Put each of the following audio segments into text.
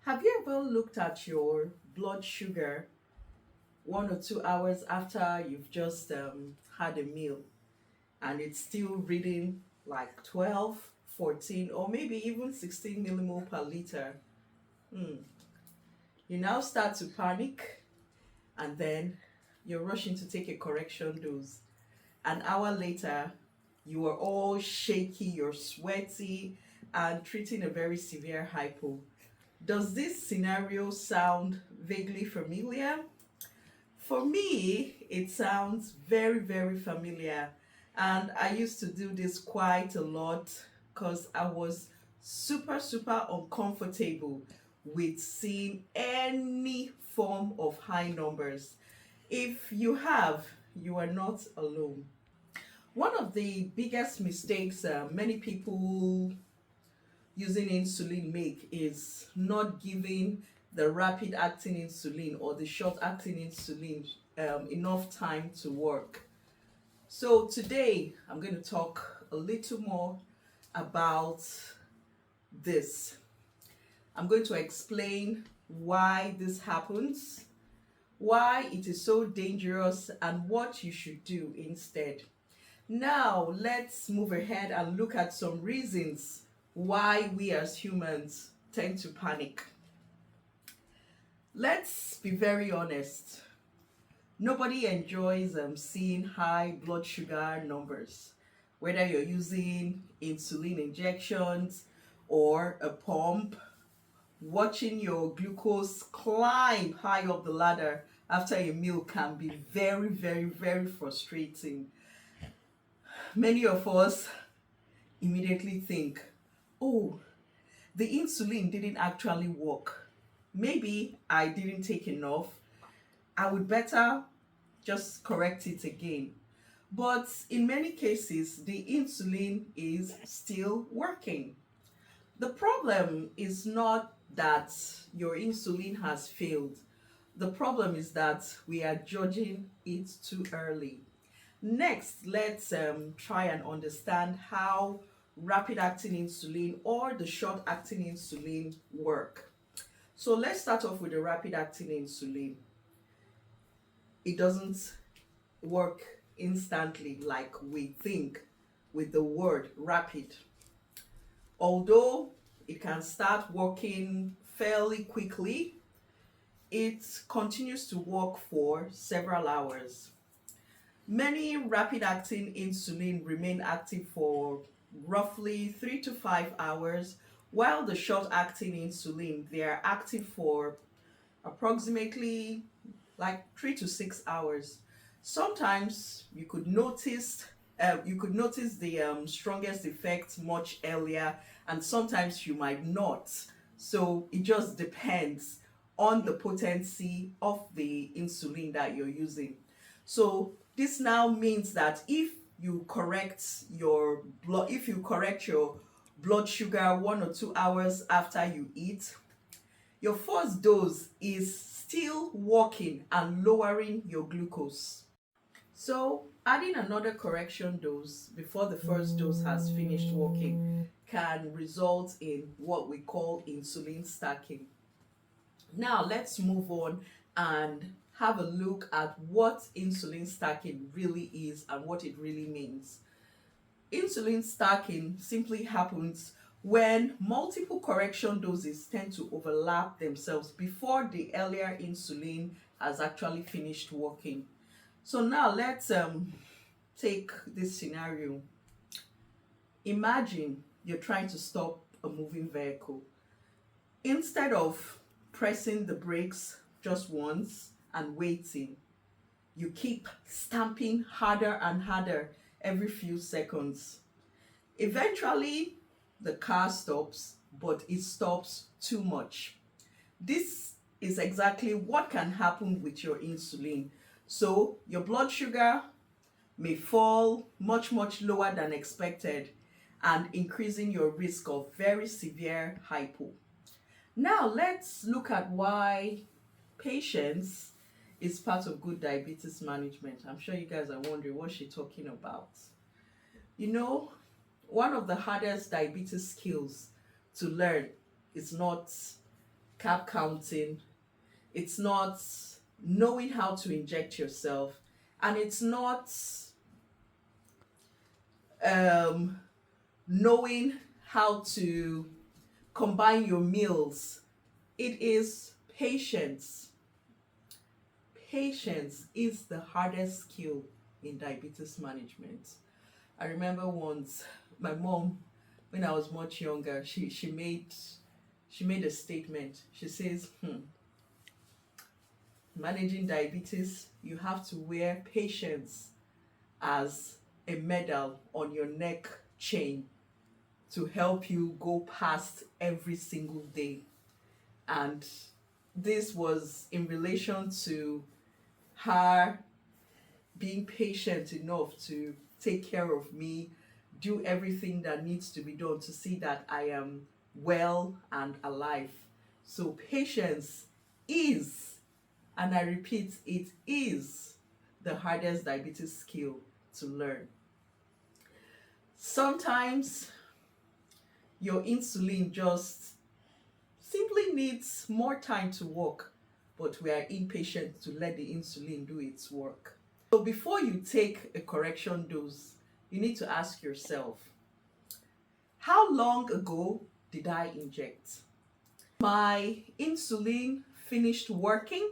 Have you ever looked at your blood sugar 1 or 2 hours after you've just had a meal and it's still reading like 12, 14, or maybe even 16 millimole per liter? Hmm. You now start to panic and then you're rushing to take a correction dose. An hour later, you are all shaky, you're sweaty, and treating a very severe hypo. Does this scenario sound vaguely familiar? For me, it sounds very, very familiar. And I used to do this quite a lot because I was super, super uncomfortable with seeing any form of high numbers. If you have, you are not alone. One of the biggest mistakes many people using insulin make is not giving the rapid acting insulin or the short acting insulin enough time to work. So today I'm going to talk a little more about this. I'm going to explain why this happens, why it is so dangerous, and what you should do instead. Now, let's move ahead and look at some reasons why we as humans tend to panic. Let's be very honest. Nobody enjoys seeing high blood sugar numbers, whether you're using insulin injections or a pump. Watching your glucose climb high up the ladder after a meal can be very, very, very frustrating. Many of us immediately think, oh, the insulin didn't actually work. Maybe I didn't take enough. I would better just correct it again. But in many cases, the insulin is still working. The problem is not that your insulin has failed. The problem is that we are judging it too early. Next, let's try and understand how rapid acting insulin or the short acting insulin work. So let's start off with the rapid acting insulin. It doesn't work instantly like we think with the word rapid. Although it can start working fairly quickly, it continues to work for several hours. Many rapid acting insulin remain active for roughly 3 to 5 hours, while the short acting insulin they are active for approximately like 3 to 6 hours. Sometimes you could notice the strongest effect much earlier, and sometimes you might not. So it just depends on the potency of the insulin that you're using. So this now means that if you correct your blood sugar 1 or 2 hours after you eat, your first dose is still working and lowering your glucose. So adding another correction dose before the first dose has finished working can result in what we call insulin stacking. Now let's move on and have a look at what insulin stacking really is and what it really means. Insulin stacking simply happens when multiple correction doses tend to overlap themselves before the earlier insulin has actually finished working. So now let's take this scenario. Imagine you're trying to stop a moving vehicle. Instead of pressing the brakes just once and waiting, you keep stamping harder and harder every few seconds. Eventually, the car stops, but it stops too much. This is exactly what can happen with your insulin. So your blood sugar may fall much, much lower than expected and increasing your risk of very severe hypo. Now let's look at why patience is part of good diabetes management. I'm sure you guys are wondering what she's talking about. You know, one of the hardest diabetes skills to learn is not carb counting, it's not knowing how to inject yourself, and it's not um, knowing how to combine your meals. It is patience. Patience is the hardest skill in diabetes management. I remember once my mom, when I was much younger, she made a statement. She says, managing diabetes, you have to wear patience as a medal on your neck chain to help you go past every single day. And this was in relation to her being patient enough to take care of me, do everything that needs to be done to see that I am well and alive. So patience is, and I repeat, it is the hardest diabetes skill to learn. Sometimes your insulin just simply needs more time to work, but we are impatient to let the insulin do its work. So before you take a correction dose, you need to ask yourself, how long ago did I inject? My insulin finished working?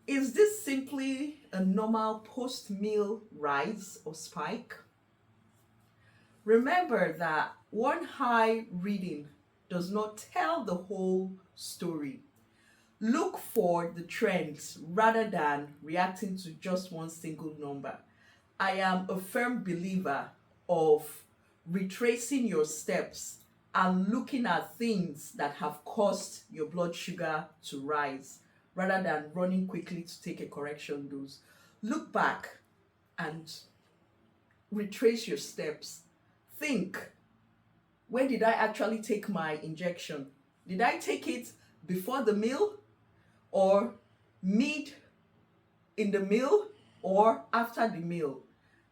Is this simply a normal post-meal rise or spike? Remember that one high reading does not tell the whole story. Look for the trends rather than reacting to just one single number. I am a firm believer of retracing your steps and looking at things that have caused your blood sugar to rise rather than running quickly to take a correction dose. Look back and retrace your steps. Think, when did I actually take my injection? Did I take it before the meal, or mid in the meal, or after the meal?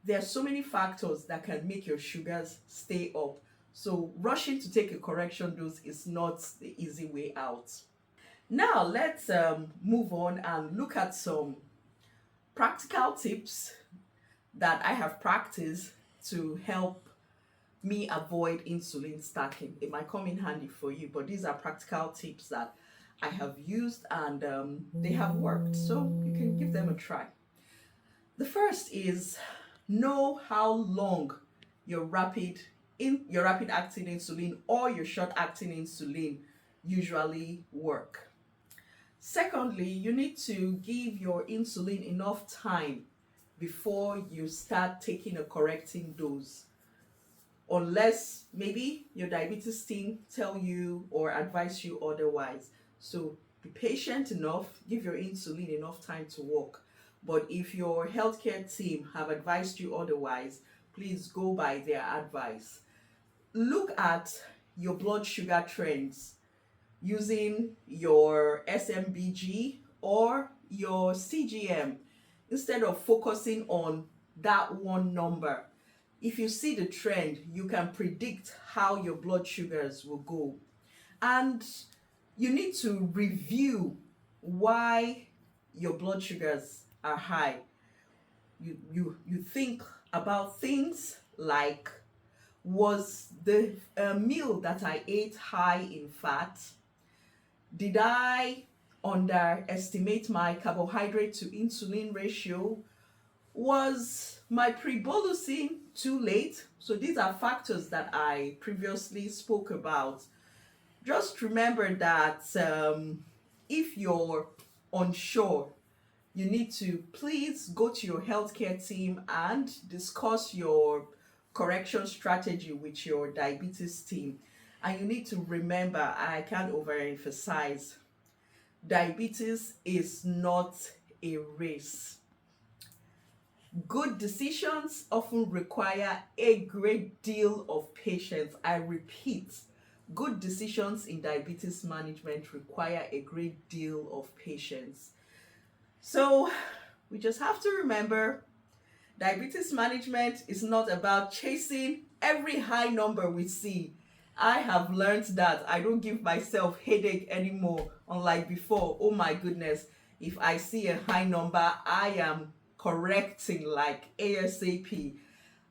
There are so many factors that can make your sugars stay up. So rushing to take a correction dose is not the easy way out. Now let's move on and look at some practical tips that I have practiced to help me avoid insulin stacking. It might come in handy for you, but these are practical tips that I have used, and they have worked, so you can give them a try. The first is know how long your rapid acting insulin or your short acting insulin usually work. Secondly, you need to give your insulin enough time before you start taking a correcting dose, unless maybe your diabetes team tell you or advise you otherwise. So be patient enough, give your insulin enough time to work. But if your healthcare team have advised you otherwise, please go by their advice. Look at your blood sugar trends using your SMBG or your CGM instead of focusing on that one number. If you see the trend, you can predict how your blood sugars will go. And you need to review why your blood sugars are high. You think about things like, was the meal that I ate high in fat? Did I underestimate my carbohydrate to insulin ratio? Was my pre-bolusing too late? So these are factors that I previously spoke about. Just remember that if you're unsure, you need to please go to your healthcare team and discuss your correction strategy with your diabetes team. And you need to remember, I can't overemphasize, diabetes is not a race. Good decisions often require a great deal of patience. I repeat, good decisions in diabetes management require a great deal of patience. So we just have to remember, diabetes management is not about chasing every high number we see. I have learned that I don't give myself headache anymore, unlike before. Oh my goodness, if I see a high number, I am correcting like ASAP.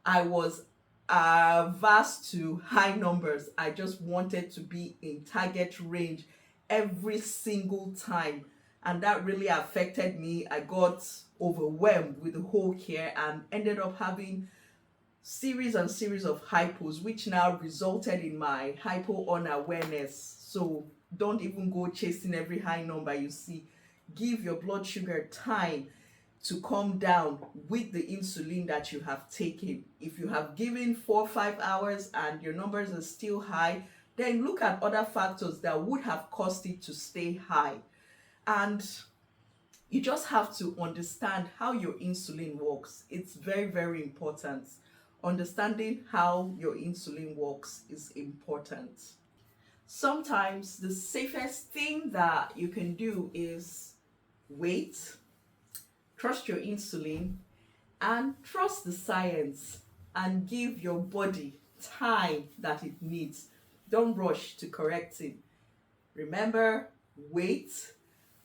I was averse to high numbers. I just wanted to be in target range every single time. And that really affected me. I got overwhelmed with the whole care and ended up having series and series of hypos, which now resulted in my hypo unawareness. So don't even go chasing every high number you see. Give your blood sugar time to come down with the insulin that you have taken. If you have given 4 or 5 hours and your numbers are still high, then look at other factors that would have caused it to stay high. And you just have to understand how your insulin works. It's very, very important. Understanding how your insulin works is important. Sometimes the safest thing that you can do is wait, trust your insulin, and trust the science, and give your body time that it needs. Don't rush to correcting. Remember, wait,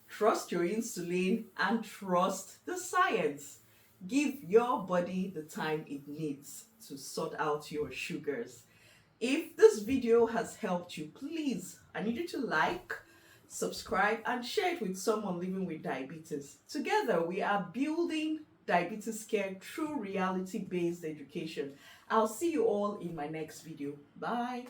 trust your insulin, and trust the science. Give your body the time it needs to sort out your sugars. If this video has helped you, please, I need you to like, subscribe, and share it with someone living with diabetes. Together, we are building diabetes care through reality-based education. I'll see you all in my next video. Bye.